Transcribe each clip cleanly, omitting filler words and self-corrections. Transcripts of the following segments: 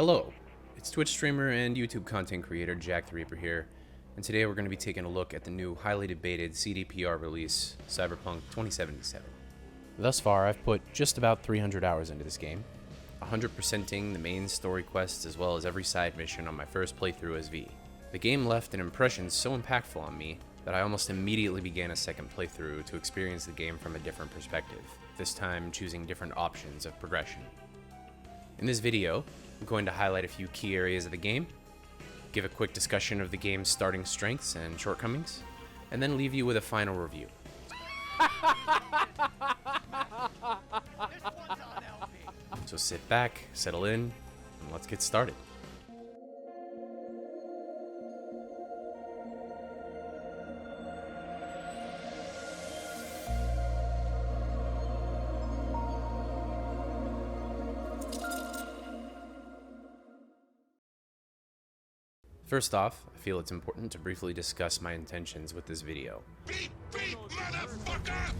Hello, it's Twitch streamer and YouTube content creator Jack the Reaper here, and today we're going to be taking a look at the new highly debated CDPR release, Cyberpunk 2077. Thus far, I've put just about 300 hours into this game, 100%ing the main story quests as well as every side mission on my first playthrough as V. The game left an impression so impactful on me that I almost immediately began a second playthrough to experience the game from a different perspective, this time choosing different options of progression. In this video, I'm going to highlight a few key areas of the game, give a quick discussion of the game's starting strengths and shortcomings, and then leave you with a final review. So sit back, settle in, and let's get started. First off, I feel it's important to briefly discuss my intentions with this video.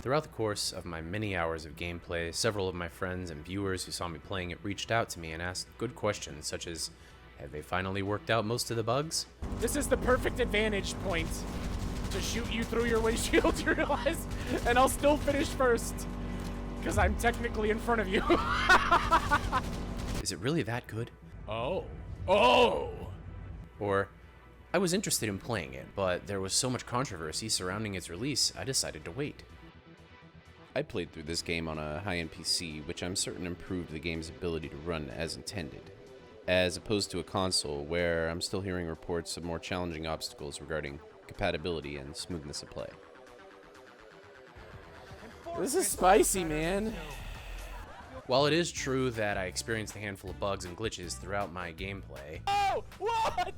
Throughout the course of my many hours of gameplay, several of my friends and viewers who saw me playing it reached out to me and asked good questions such as, have they finally worked out most of the bugs? This is the perfect advantage point to shoot you through your windshield, you realize? And I'll still finish first, because I'm technically in front of you. Is it really that good? Oh. Or, I was interested in playing it, but there was so much controversy surrounding its release, I decided to wait. I played through this game on a high-end PC, which I'm certain improved the game's ability to run as intended, as opposed to a console where I'm still hearing reports of more challenging obstacles regarding compatibility and smoothness of play. This is spicy, man. While it is true that I experienced a handful of bugs and glitches throughout my gameplay... Oh, what?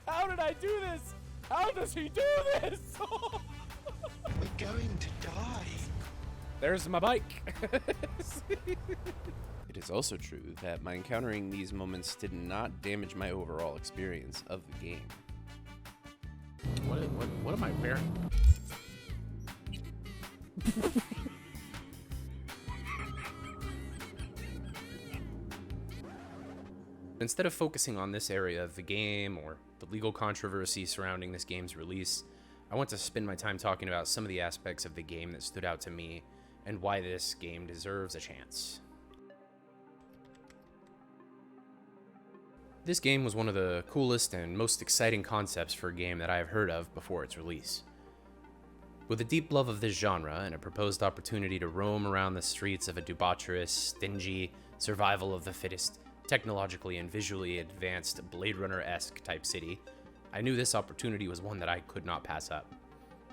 How did I do this? How does he do this? We're going to die. There's my bike. It is also true that my encountering these moments did not damage my overall experience of the game. What am I wearing? Instead of focusing on this area of the game or the legal controversy surrounding this game's release, I want to spend my time talking about some of the aspects of the game that stood out to me and why this game deserves a chance. This game was one of the coolest and most exciting concepts for a game that I have heard of before its release. With a deep love of this genre and a proposed opportunity to roam around the streets of a debaucherous, stingy, survival of the fittest, technologically and visually advanced Blade Runner-esque type city, I knew this opportunity was one that I could not pass up.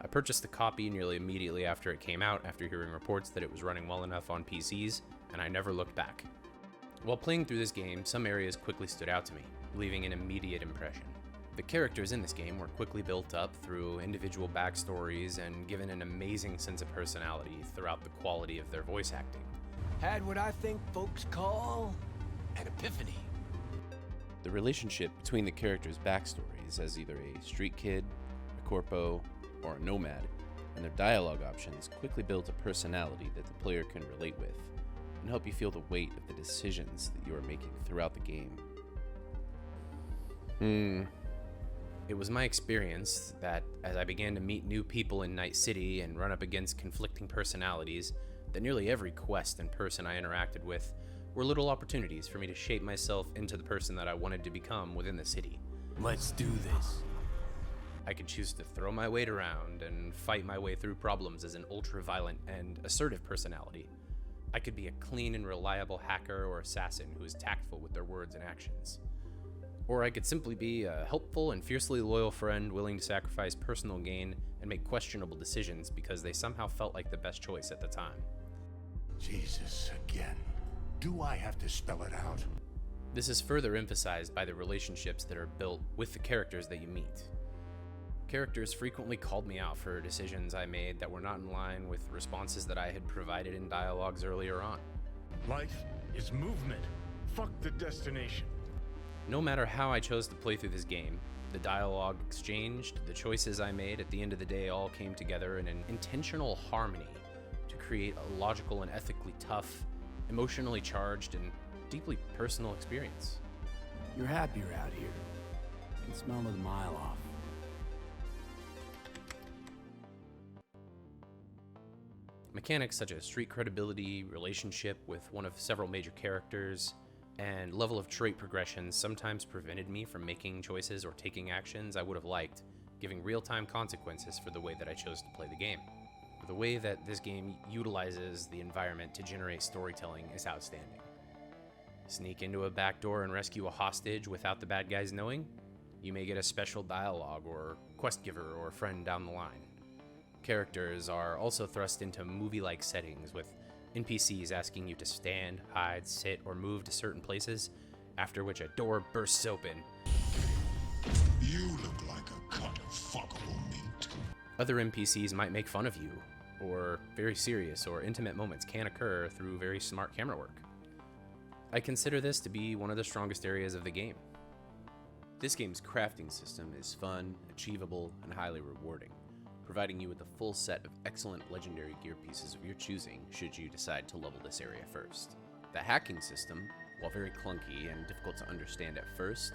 I purchased the copy nearly immediately after it came out, after hearing reports that it was running well enough on PCs, and I never looked back. While playing through this game, some areas quickly stood out to me, leaving an immediate impression. The characters in this game were quickly built up through individual backstories and given an amazing sense of personality throughout the quality of their voice acting. Had what I think folks call an epiphany. The relationship between the characters' backstories as either a street kid, a corpo, or a nomad, and their dialogue options quickly built a personality that the player can relate with, and help you feel the weight of the decisions that you are making throughout the game. It was my experience that, as I began to meet new people in Night City and run up against conflicting personalities, that nearly every quest and person I interacted with were little opportunities for me to shape myself into the person that I wanted to become within the city. Let's do this. I could choose to throw my weight around and fight my way through problems as an ultra-violent and assertive personality. I could be a clean and reliable hacker or assassin who is tactful with their words and actions. Or I could simply be a helpful and fiercely loyal friend willing to sacrifice personal gain and make questionable decisions because they somehow felt like the best choice at the time. Jesus, again. Do I have to spell it out? This is further emphasized by the relationships that are built with the characters that you meet. Characters frequently called me out for decisions I made that were not in line with responses that I had provided in dialogues earlier on. Life is movement. Fuck the destination. No matter how I chose to play through this game, the dialogue exchanged, the choices I made at the end of the day all came together in an intentional harmony to create a logical and ethically tough, emotionally charged, and deeply personal experience. You're happier out here. I can smell it a mile off. Mechanics such as street credibility, relationship with one of several major characters, and level of trait progression sometimes prevented me from making choices or taking actions I would have liked, giving real-time consequences for the way that I chose to play the game. The way that this game utilizes the environment to generate storytelling is outstanding. Sneak into a back door and rescue a hostage without the bad guys knowing? You may get a special dialogue or quest giver or friend down the line. Characters are also thrust into movie-like settings with NPCs asking you to stand, hide, sit, or move to certain places, after which a door bursts open. You look like a cut of fuckable meat. Other NPCs might make fun of you, or very serious or intimate moments can occur through very smart camera work. I consider this to be one of the strongest areas of the game. This game's crafting system is fun, achievable, and highly rewarding, providing you with a full set of excellent legendary gear pieces of your choosing should you decide to level this area first. The hacking system, while very clunky and difficult to understand at first,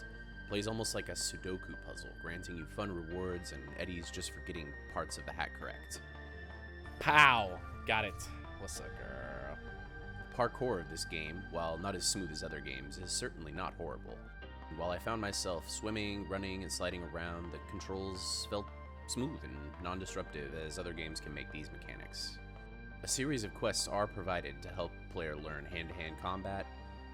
plays almost like a Sudoku puzzle, granting you fun rewards and eddies just for getting parts of the hack correct. Pow! Got it. What's up, girl? Parkour of this game, while not as smooth as other games, is certainly not horrible. And while I found myself swimming, running, and sliding around, the controls felt smooth and non-disruptive as other games can make these mechanics. A series of quests are provided to help the player learn hand-to-hand combat,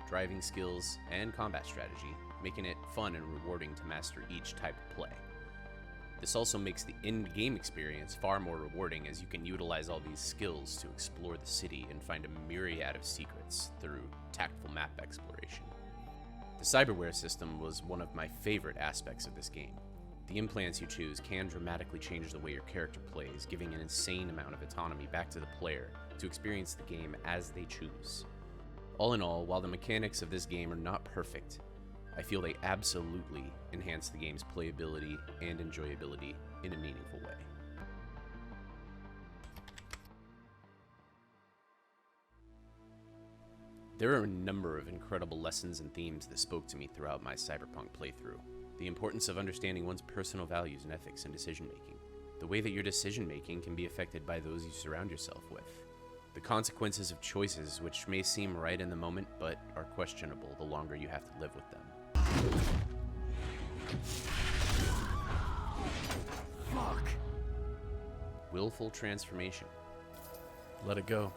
driving skills, and combat strategy, making it fun and rewarding to master each type of play. This also makes the in-game experience far more rewarding as you can utilize all these skills to explore the city and find a myriad of secrets through tactful map exploration. The cyberware system was one of my favorite aspects of this game. The implants you choose can dramatically change the way your character plays, giving an insane amount of autonomy back to the player to experience the game as they choose. All in all, while the mechanics of this game are not perfect, I feel they absolutely enhance the game's playability and enjoyability in a meaningful way. There are a number of incredible lessons and themes that spoke to me throughout my Cyberpunk playthrough. The importance of understanding one's personal values and ethics in decision-making. The way that your decision-making can be affected by those you surround yourself with. The consequences of choices which may seem right in the moment, but are questionable the longer you have to live with them. Fuck. Willful transformation. Let it go.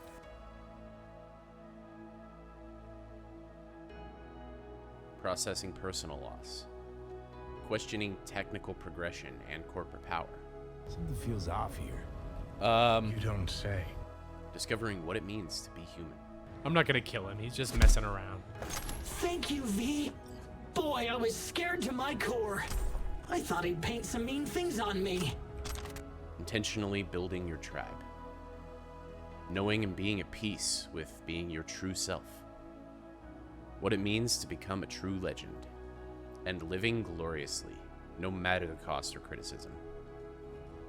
Processing personal loss. Questioning technical progression and corporate power. Something feels off here. You don't say. Discovering what it means to be human. I'm not gonna kill him. He's just messing around. Thank you, V. Boy, I was scared to my core. I thought he'd paint some mean things on me. Intentionally building your tribe. Knowing and being at peace with being your true self. What it means to become a true legend. And living gloriously, no matter the cost or criticism.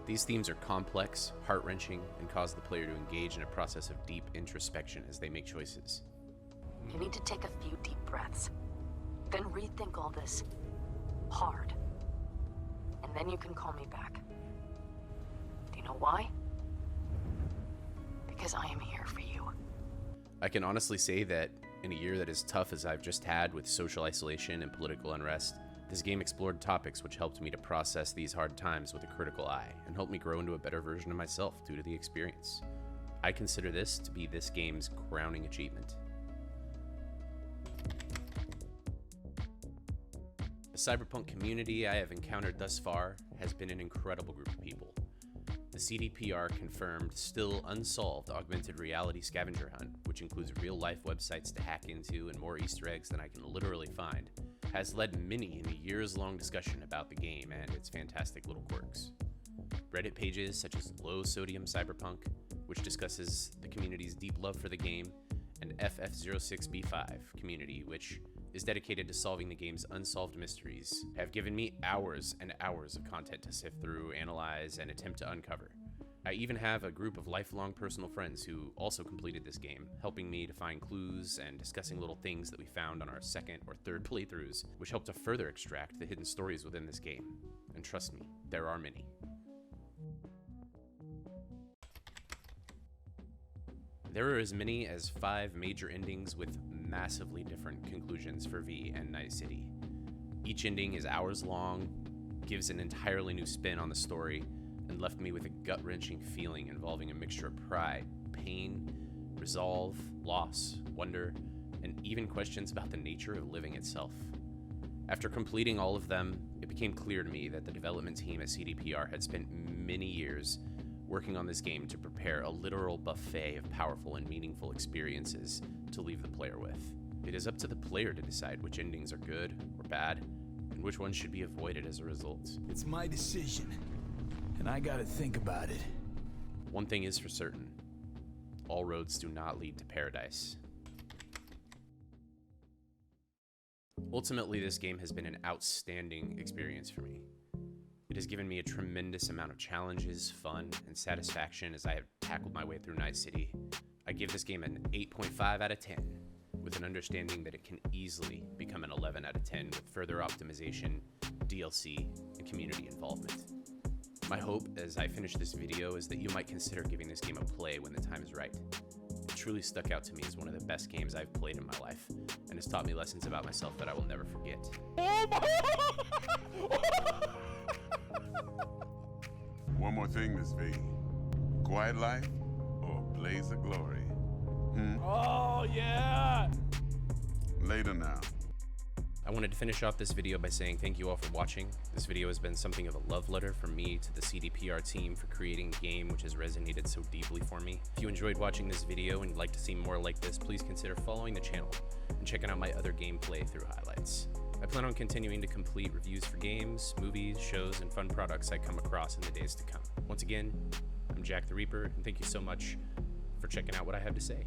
These themes are complex, heart-wrenching, and cause the player to engage in a process of deep introspection as they make choices. You need to take a few deep breaths. Then rethink all this. Hard. And then you can call me back. Do you know why? Because I am here for you. I can honestly say that in a year that is tough as I've just had with social isolation and political unrest, this game explored topics which helped me to process these hard times with a critical eye and helped me grow into a better version of myself due to the experience. I consider this to be this game's crowning achievement. The Cyberpunk community I have encountered thus far has been an incredible group of people. The CDPR confirmed still unsolved augmented reality scavenger hunt, which includes real-life websites to hack into and more Easter eggs than I can literally find, has led many in a years-long discussion about the game and its fantastic little quirks. Reddit pages such as Low Sodium Cyberpunk, which discusses the community's deep love for the game, and FF06B5 community, which is dedicated to solving the game's unsolved mysteries, have given me hours and hours of content to sift through, analyze, and attempt to uncover. I even have a group of lifelong personal friends who also completed this game, helping me to find clues and discussing little things that we found on our second or third playthroughs, which help to further extract the hidden stories within this game. And trust me, there are many. There are as many as 5 major endings with massively different conclusions for V and Night City. Each ending is hours long, gives an entirely new spin on the story, and left me with a gut-wrenching feeling involving a mixture of pride, pain, resolve, loss, wonder, and even questions about the nature of living itself. After completing all of them, it became clear to me that the development team at CDPR had spent many years working on this game to prepare a literal buffet of powerful and meaningful experiences to leave the player with. It is up to the player to decide which endings are good or bad, and which ones should be avoided as a result. It's my decision, and I gotta think about it. One thing is for certain, all roads do not lead to paradise. Ultimately, this game has been an outstanding experience for me. It has given me a tremendous amount of challenges, fun, and satisfaction as I have tackled my way through Night City. I give this game an 8.5 out of 10, with an understanding that it can easily become an 11 out of 10 with further optimization, DLC, and community involvement. My hope as I finish this video is that you might consider giving this game a play when the time is right. It truly stuck out to me as one of the best games I've played in my life, and has taught me lessons about myself that I will never forget. One more thing, Miss V. Quiet life or blaze of glory? Oh, yeah! Later now. I wanted to finish off this video by saying thank you all for watching. This video has been something of a love letter from me to the CDPR team for creating a game which has resonated so deeply for me. If you enjoyed watching this video and you'd like to see more like this, please consider following the channel and checking out my other gameplay through highlights. I plan on continuing to complete reviews for games, movies, shows, and fun products I come across in the days to come. Once again, I'm Jack the Reaper, and thank you so much for checking out what I have to say.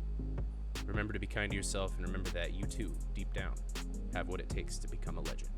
Remember to be kind to yourself, and remember that you too, deep down, have what it takes to become a legend.